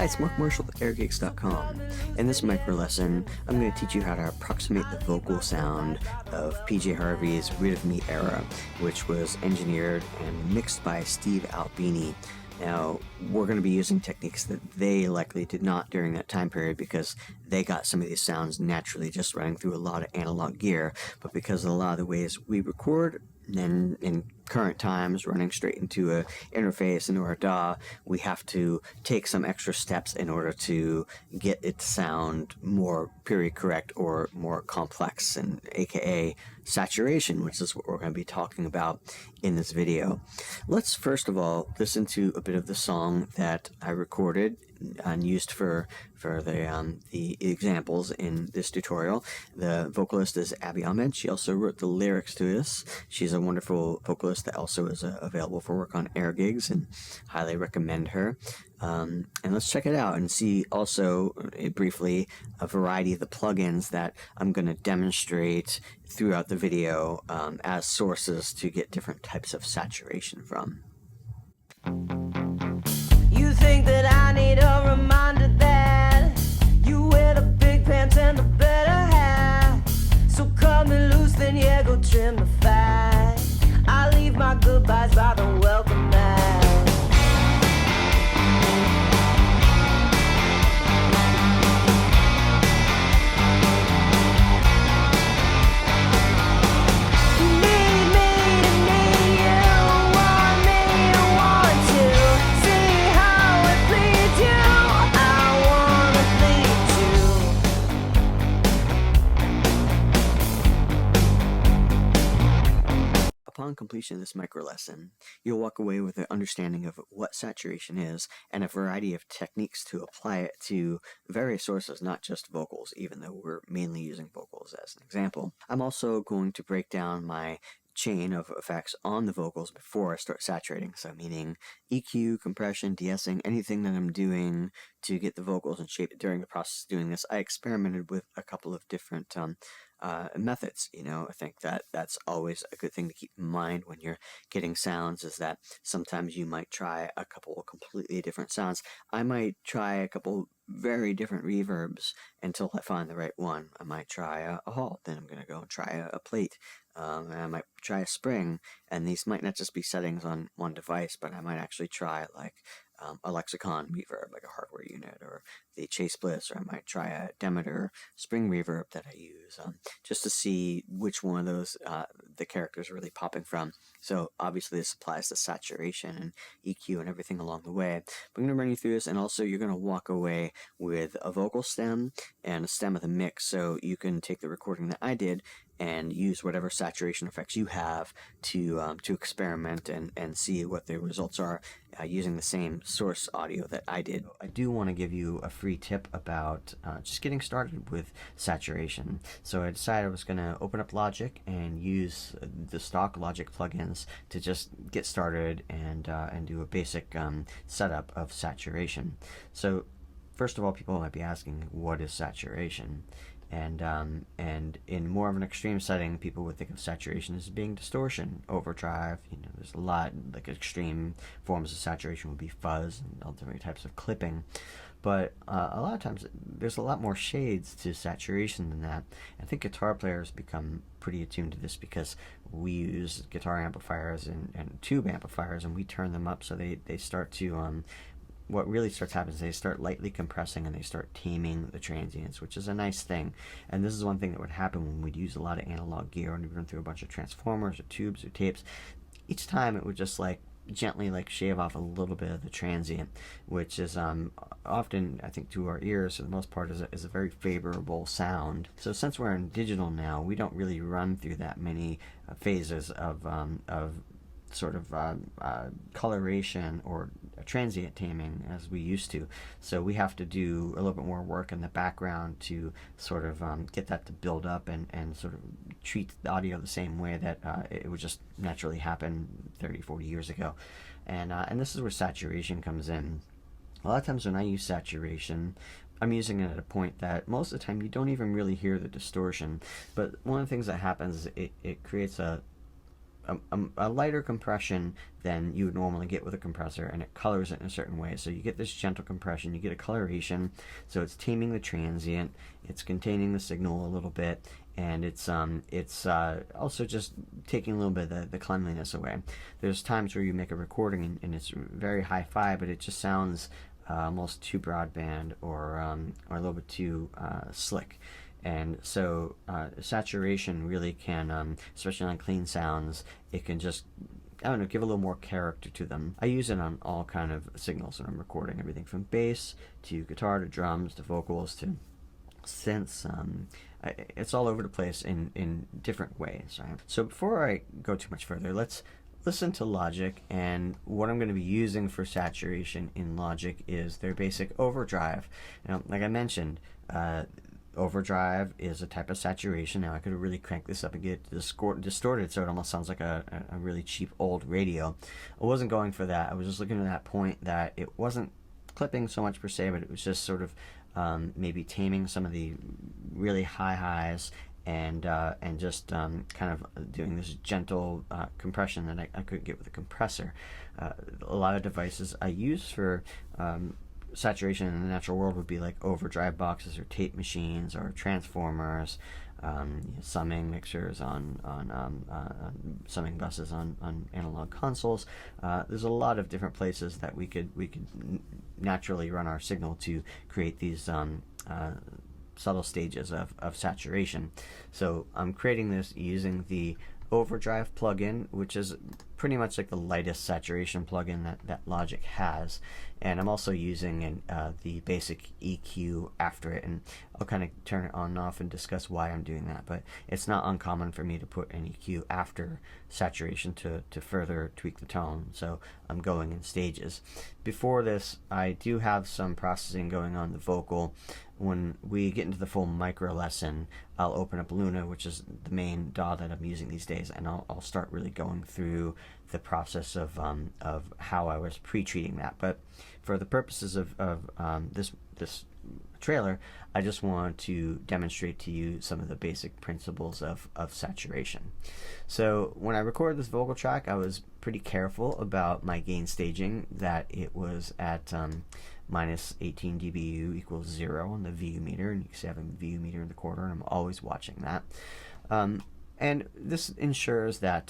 Hi, it's Mark Marshall at airgigs.com. In this micro lesson, I'm going to teach you how to approximate the vocal sound of PJ Harvey's Rid of Me era, which was engineered and mixed by Steve Albini. Now, we're going to be using techniques that they likely did not during that time period because they got some of these sounds naturally just running through a lot of analog gear, but because of a lot of the ways we record, and in current times running straight into an interface into our DAW, we have to take some extra steps in order to get it to sound more period correct or more complex, and aka saturation, which is what we're going to be talking about in this video. Let's first of all listen to a bit of the song that I recorded and used for the examples in this tutorial. The vocalist is Abby Ahmed. She also wrote the lyrics to this. She's a wonderful vocalist that also is available for work on Air Gigs, and highly recommend her. And let's check it out and see also briefly a variety of the plugins that I'm going to demonstrate throughout the video as sources to get different types of saturation from. You think that I need a reminder that you wear the big pants and the better hat. So cut me loose, then yeah, go trim the fat. I leave my goodbyes by the welcome mat. Upon completion of this micro lesson, you'll walk away with an understanding of what saturation is and a variety of techniques to apply it to various sources, not just vocals, even though we're mainly using vocals as an example. I'm also going to break down my chain of effects on the vocals before I start saturating, so meaning EQ, compression, de-essing, anything that I'm doing to get the vocals in shape. During the process of doing this, I experimented with a couple of different methods. I think that that's always a good thing to keep in mind when you're getting sounds, is that sometimes you might try a couple of completely different sounds. I might try a couple very different reverbs until I find the right one. I might try a halt, then I'm going to go and try a plate. And I might try a spring, and these might not just be settings on one device, but I might actually try like a lexicon reverb, like a hardware unit, or the Chase Bliss, or I might try a Demeter spring reverb that I use, just to see which one of those the characters are really popping from. So obviously this applies to saturation and EQ and everything along the way. But I'm going to run you through this, and also you're going to walk away with a vocal stem and a stem with a mix, so you can take the recording that I did and use whatever saturation effects you have to experiment and see what the results are using the same source audio that I did. I do want to give you a free tip about just getting started with saturation. So I decided I was going to open up Logic and use the stock Logic plugins to just get started and do a basic setup of saturation. So first of all, people might be asking, what is saturation? And in more of an extreme setting, people would think of saturation as being distortion, overdrive. There's a lot, like extreme forms of saturation would be fuzz and all different types of clipping. But a lot of times, there's a lot more shades to saturation than that. I think guitar players become pretty attuned to this because we use guitar amplifiers and tube amplifiers, and we turn them up so they start to what really starts happening is they start lightly compressing and they start taming the transients, which is a nice thing. And this is one thing that would happen when we'd use a lot of analog gear and we'd run through a bunch of transformers or tubes or tapes. Each time it would just gently shave off a little bit of the transient, which is often, I think, to our ears for the most part, is a very favorable sound. So since we're in digital now, we don't really run through that many phases of sort of coloration or transient taming as we used to. So we have to do a little bit more work in the background to sort of get that to build up and sort of treat the audio the same way that it would just naturally happen 30, 40 years ago. And this is where saturation comes in. A lot of times when I use saturation, I'm using it at a point that most of the time you don't even really hear the distortion. But one of the things that happens is it creates a a lighter compression than you would normally get with a compressor, and it colors it in a certain way. So you get this gentle compression, you get a coloration, so it's taming the transient, it's containing the signal a little bit, and it's also just taking a little bit of the cleanliness away. There's times where you make a recording and it's very hi-fi, but it just sounds almost too broadband or a little bit too slick. And so saturation really can, especially on clean sounds, it can just, I don't know, give a little more character to them. I use it on all kind of signals when I'm recording, everything from bass to guitar to drums to vocals to synths. It's all over the place in different ways. Right? So before I go too much further, let's listen to Logic, and what I'm going to be using for saturation in Logic is their basic overdrive. Now, like I mentioned, overdrive is a type of saturation. Now I could really crank this up and get it distorted so it almost sounds like a really cheap old radio. I wasn't going for that. I was just looking at that point that it wasn't clipping so much per se, but it was just sort of maybe taming some of the really high highs and just kind of doing this gentle compression that I couldn't get with a compressor. A lot of devices I use for saturation in the natural world would be like overdrive boxes or tape machines or transformers, summing mixers on summing buses on analog consoles. There's a lot of different places that we could naturally run our signal to create these subtle stages of saturation. So I'm creating this using the overdrive plugin, which is pretty much like the lightest saturation plugin that Logic has, and I'm also using the basic EQ after it, and I'll kind of turn it on and off and discuss why I'm doing that. But it's not uncommon for me to put an EQ after saturation to further tweak the tone, so I'm going in stages. Before this, I do have some processing going on the vocal. When we get into the full micro lesson, I'll open up Luna, which is the main DAW that I'm using these days, and I'll start really going through the process of how I was pre-treating that. But for the purposes of this trailer, I just want to demonstrate to you some of the basic principles of saturation. So when I recorded this vocal track, I was pretty careful about my gain staging, that it was at minus 18 dBu equals 0 on the VU meter, and you can see I have a VU meter in the corner, and I'm always watching that. And this ensures that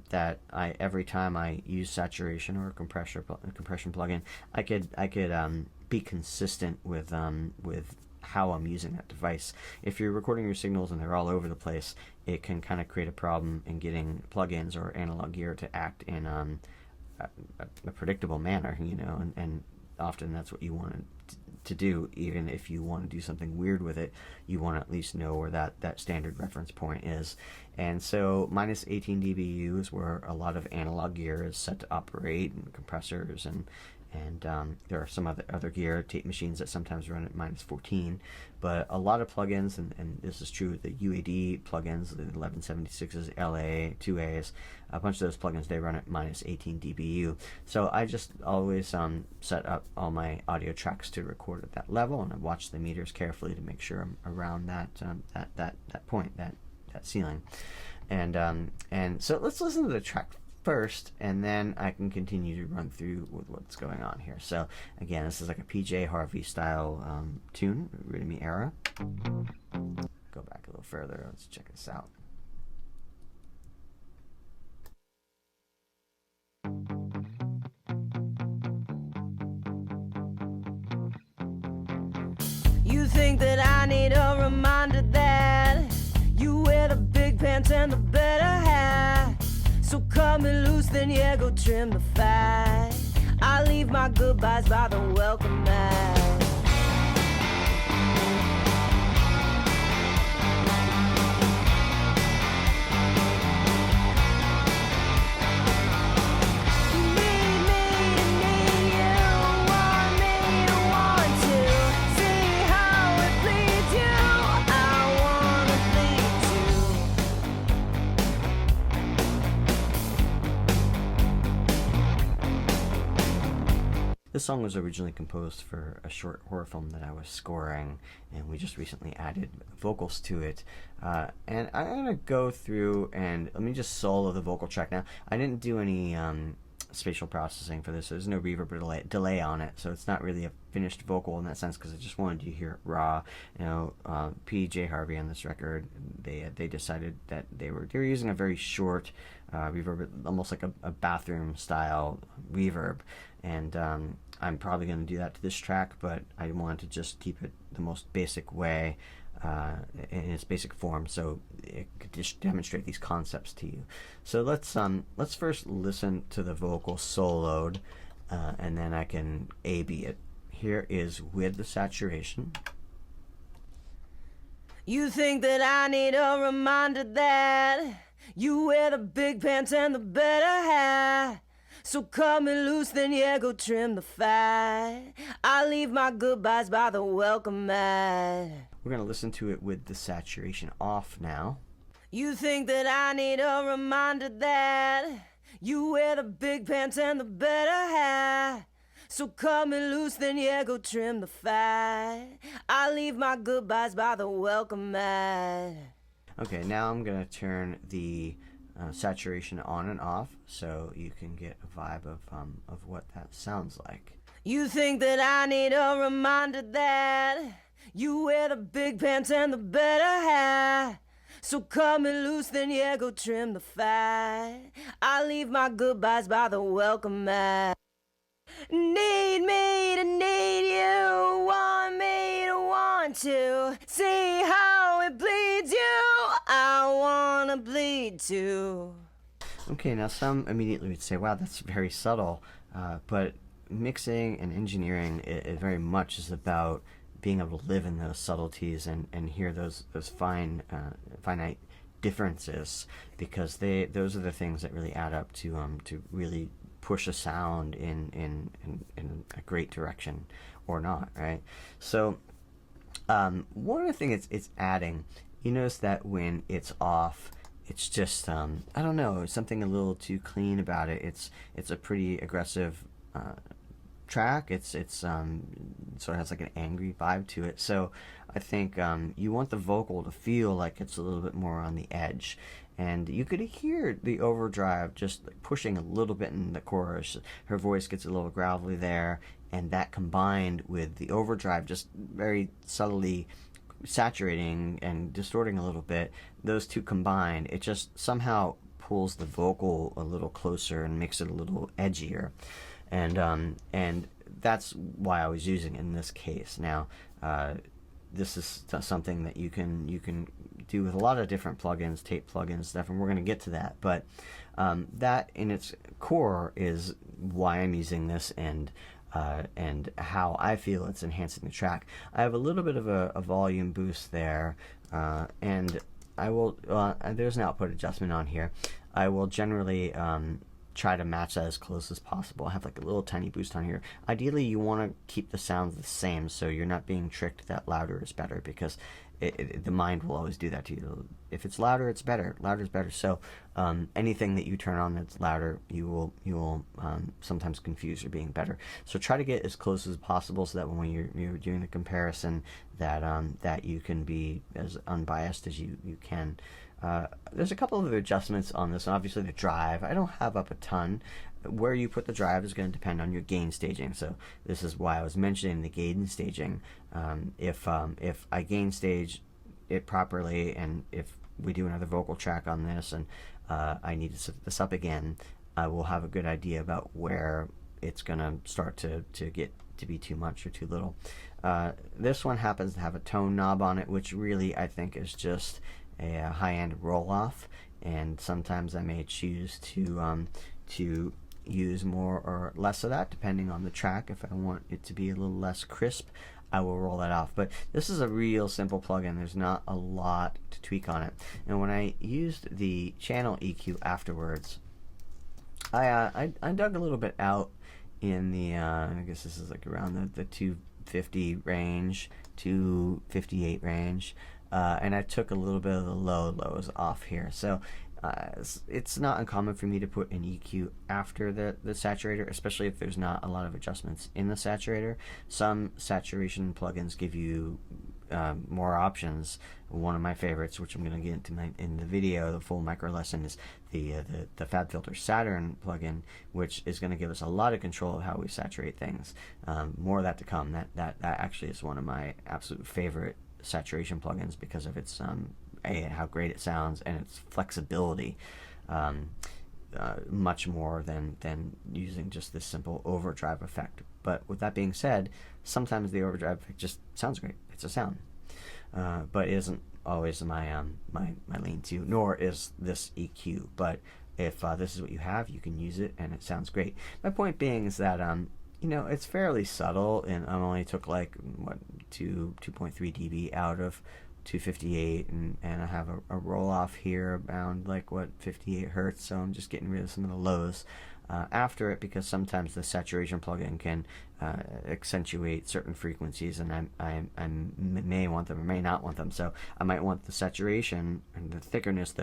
that every time I use saturation or a compression plugin, I could be consistent with how I'm using that device. If you're recording your signals and they're all over the place, it can kind of create a problem in getting plugins or analog gear to act in a predictable manner, and often that's what you want to do. Even if you want to do something weird with it, you want to at least know where that standard reference point is. And so minus 18 dBu is where a lot of analog gear is set to operate, and compressors, and there are some other gear, tape machines, that sometimes run at minus 14. But a lot of plugins, and this is true with the UAD plugins, the 1176s, LA, 2As, a bunch of those plugins, they run at minus 18 dBu. So I just always set up all my audio tracks to record at that level, and I watch the meters carefully to make sure I'm around that point, that ceiling. And so let's listen to the track first, and then I can continue to run through with what's going on here. So again, this is like a PJ Harvey style tune, Rhythm era. Go back a little further, let's check this out. You think that I need a reminder that you wear the big pants and the better hat. So cut me loose, then yeah, go trim the fat. I leave my goodbyes by the welcome mat. This song was originally composed for a short horror film that I was scoring, and we just recently added vocals to it. And I'm going to go through and let me just solo the vocal track now. I didn't do any spatial processing for this. So there's no reverb or delay on it, so it's not really a finished vocal in that sense, because I just wanted you to hear it raw. PJ Harvey on this record, they decided that they were using a very short reverb, almost like a bathroom style reverb, and I'm probably going to do that to this track, but I wanted to just keep it the most basic way, in its basic form, so it could just demonstrate these concepts to you. So let's first listen to the vocal soloed, and then I can A/B it. Here is with the saturation. You think that I need a reminder that you wear the big pants and the better hat. So cut me loose, then yeah, go trim the fat. I leave my goodbyes by the welcome mat. We're going to listen to it with the saturation off now. You think that I need a reminder that you wear the big pants and the better hat. So cut me loose, then yeah, go trim the fat. I leave my goodbyes by the welcome mat. Okay, now I'm going to turn the saturation on and off, so you can get a vibe of what that sounds like. You think that I need a reminder that you wear the big pants and the better hat. So cut me loose, then yeah, go trim the fat. I leave my goodbyes by the welcome mat. Need me to need you, want me to want to. See how it bleeds you, I wanna bleed too. Okay, now some immediately would say, wow, that's very subtle, but mixing and engineering, it very much is about being able to live in those subtleties and hear those finite differences, because those are the things that really add up to really push a sound in a great direction or not, right? So one of the things it's adding, you notice that when it's off, it's just I don't know, something a little too clean about it. It's a pretty aggressive track. It's sort of has like an angry vibe to it. So I think you want the vocal to feel like it's a little bit more on the edge, and you could hear the overdrive just like pushing a little bit in the chorus. Her voice gets a little gravelly there, and that combined with the overdrive just very subtly saturating and distorting a little bit, those two combined, it just somehow pulls the vocal a little closer and makes it a little edgier, and that's why I was using it in this case. Now this is something that you can do with a lot of different plugins, tape plugins, stuff, and we're going to get to that, but that in its core is why I'm using this, and how I feel it's enhancing the track. I have a little bit of a volume boost there, and I will, there's an output adjustment on here. I will generally try to match that as close as possible. I have like a little tiny boost on here. Ideally, you want to keep the sounds the same, so you're not being tricked that louder is better, because the mind will always do that to you. If it's louder, it's better. Louder is better. So anything that you turn on that's louder, you will sometimes confuse or being better. So try to get as close as possible, so that when you're doing the comparison, that you can be as unbiased as you can. There's a couple of adjustments on this, and obviously the drive, I don't have up a ton. Where you put the drive is going to depend on your gain staging, so this is why I was mentioning the gain staging. If I gain stage it properly, and if we do another vocal track on this and I need to set this up again, I will have a good idea about where it's going to start to get to be too much or too little. This one happens to have a tone knob on it, which really I think is just a high-end roll-off, and sometimes I may choose to use more or less of that depending on the track. If I want it to be a little less crisp, I will roll that off. But this is a real simple plugin. There's not a lot to tweak on it. And when I used the channel EQ afterwards, I dug a little bit out in the I guess this is like around the 250 range, 258 range. And I took a little bit of the lows off here. So It's not uncommon for me to put an EQ after the saturator, especially if there's not a lot of adjustments in the saturator. Some saturation plugins give you more options. One of my favorites, which I'm going to get into in the video, the full micro lesson, is the FabFilter Saturn plugin, which is going to give us a lot of control of how we saturate things. More of that to come. That actually is one of my absolute favorite saturation plugins because of its how great it sounds and its flexibility. Much more than using just this simple overdrive effect. But with that being said, sometimes the overdrive effect just sounds great. It's a sound, but it isn't always my lean to. Nor is this EQ. But if this is what you have, you can use it, and it sounds great. My point being is that it's fairly subtle, and I only took like 2.3 dB out of 258, and I have a roll off here around 58 hertz, so I'm just getting rid of some of the lows after it, because sometimes the saturation plugin can accentuate certain frequencies, and I may want them or may not want them. So I might want the saturation and the thickness,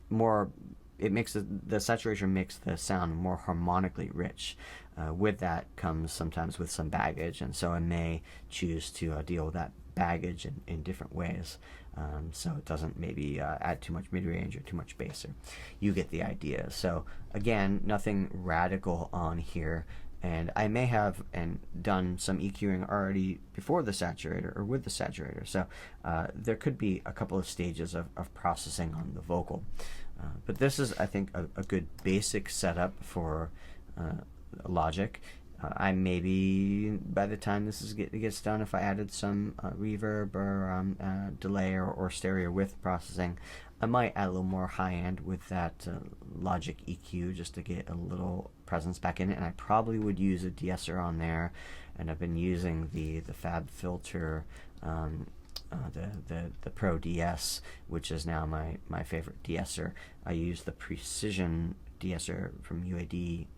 more it makes the saturation makes the sound more harmonically rich. With that comes sometimes with some baggage, and so I may choose to deal with that baggage in different ways, so it doesn't maybe add too much mid-range or too much bass. Or you get the idea. So again, nothing radical on here, and I may have done some EQing already before the saturator or with the saturator, so there could be a couple of stages of processing on the vocal, but this is, I think, a good basic setup for Logic. I maybe, by the time this gets done, if I added some reverb or delay or stereo width processing, I might add a little more high end with that Logic EQ just to get a little presence back in it. And I probably would use a de-esser on there. And I've been using the FabFilter, the Pro DS, which is now my favorite de-esser. I use the Precision de-esser from UAD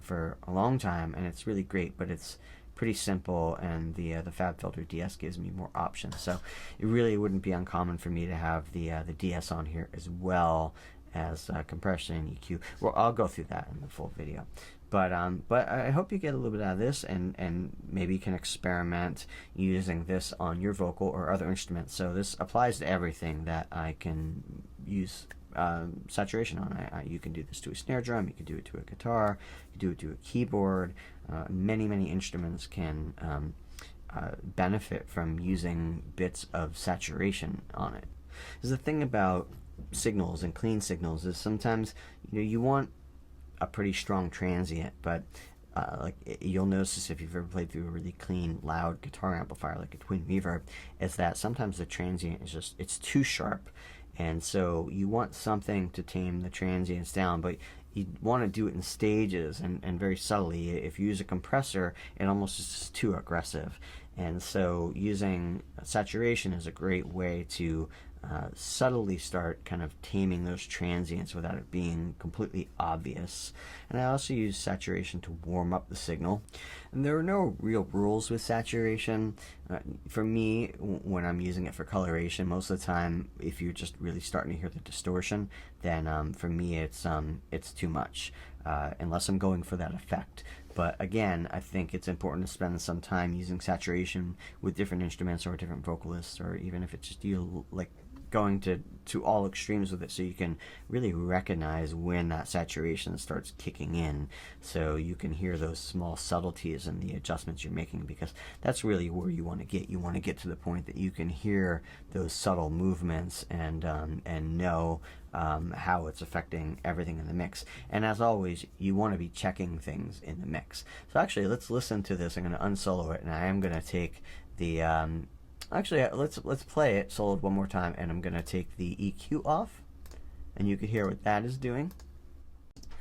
for a long time, and it's really great, but it's pretty simple, and the FabFilter DS gives me more options. So it really wouldn't be uncommon for me to have the DS on here as well as compression and EQ. Well, I'll go through that in the full video. But I hope you get a little bit out of this, and maybe you can experiment using this on your vocal or other instruments. So this applies to everything that I can use saturation on. You can do this to a snare drum, you can do it to a guitar, you can do it to a keyboard. Many instruments can benefit from using bits of saturation on it. Because the thing about signals and clean signals is sometimes you want a pretty strong transient, but you'll notice this if you've ever played through a really clean, loud guitar amplifier like a twin reverb, is that sometimes the transient is it's too sharp. And so you want something to tame the transients down, but you want to do it in stages and very subtly. If you use a compressor, it almost is just too aggressive. And so using saturation is a great way to subtly start kind of taming those transients without it being completely obvious. And I also use saturation to warm up the signal. And there are no real rules with saturation. For me, when I'm using it for coloration, most of the time, if you're just really starting to hear the distortion, then for me it's too much, unless I'm going for that effect. But again, I think it's important to spend some time using saturation with different instruments or different vocalists, or even if it's just you going to all extremes with it, so you can really recognize when that saturation starts kicking in, so you can hear those small subtleties and the adjustments you're making, because that's really where you want to get. You want to get to the point that you can hear those subtle movements and know how it's affecting everything in the mix. And as always, you want to be checking things in the mix. So actually, let's listen to this. I'm going to unsolo it, and I am going to take the actually, let's play it soloed one more time, and I'm going to take the EQ off, and you can hear what that is doing.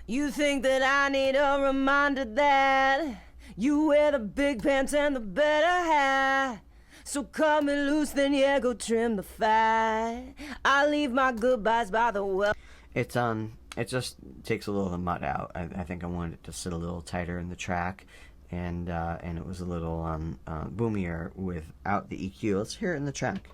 You think that I need a reminder that you wear the big pants and the better hat. So cut me loose, then yeah, go trim the fat. I leave my goodbyes by the well. It just takes a little of the mud out. I think I wanted it to sit a little tighter in the track, and it was a little boomier without the EQ. Let's hear it in the track.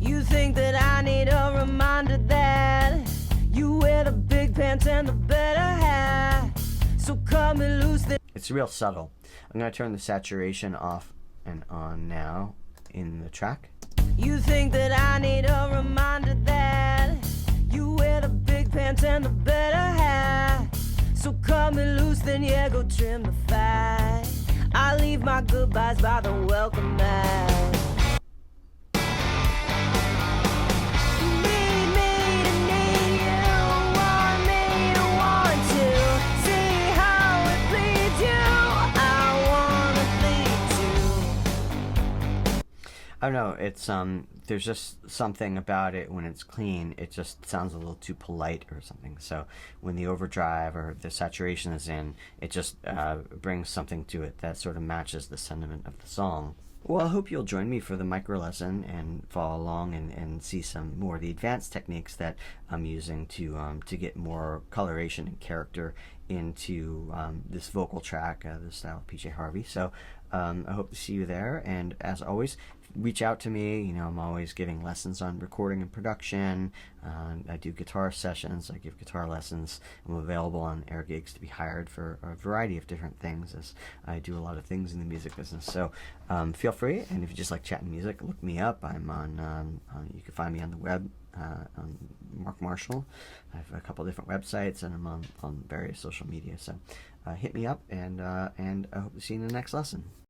You think that I need a reminder that You wear the big pants and the better hat. So cut me loose then. It's real subtle. I'm going to turn the saturation off and on now in the track. You think that I need a reminder that you wear the big pants and the better hat. So cut me loose then, yeah, go trim the fat. I leave my goodbyes by the welcome mat. Need me to need you, want me to want to. See how it bleeds you, I wanna bleed you. I don't know, it's there's just something about it when it's clean, it just sounds a little too polite or something. So when the overdrive or the saturation is in, it just brings something to it that sort of matches the sentiment of the song. Well, I hope you'll join me for the micro lesson and follow along and see some more of the advanced techniques that I'm using to get more coloration and character into this vocal track, the style of PJ Harvey. So I hope to see you there, and as always, reach out to me. You know, I'm always giving lessons on recording and production. I do guitar sessions, I give guitar lessons. I'm available on air gigs to be hired for a variety of different things, as I do a lot of things in the music business. So feel free, and if you just like chatting music, look me up. I'm on you can find me on the web, on Mark Marshall. I have a couple different websites, and I'm on various social media. So hit me up, and I hope to see you in the next lesson.